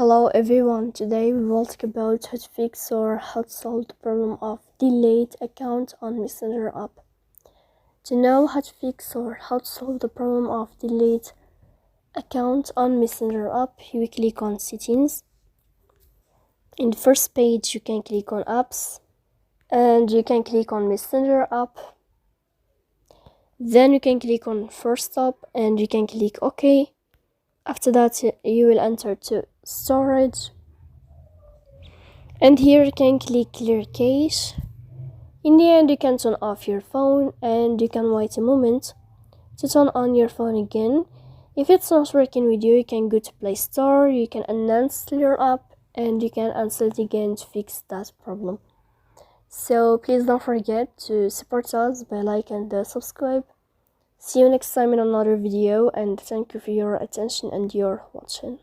Hello everyone, today we will talk about how to fix or how to solve the problem of delayed account on Messenger app. To know how to fix or how to solve the problem of delayed account on Messenger app, you click on settings. In the first page you can click on apps and you can click on Messenger app. Then you can click on first stop and you can click OK. After that you will enter to storage, and here you can click clear cache. In the end you can turn off your phone and you can wait a moment to turn on your phone again. If it's not working with you, you can go to Play Store, you can uninstall your app and you can install it again to fix that problem. So please don't forget to support us by like and subscribe. See you next time in another video, and thank you for your attention and your watching.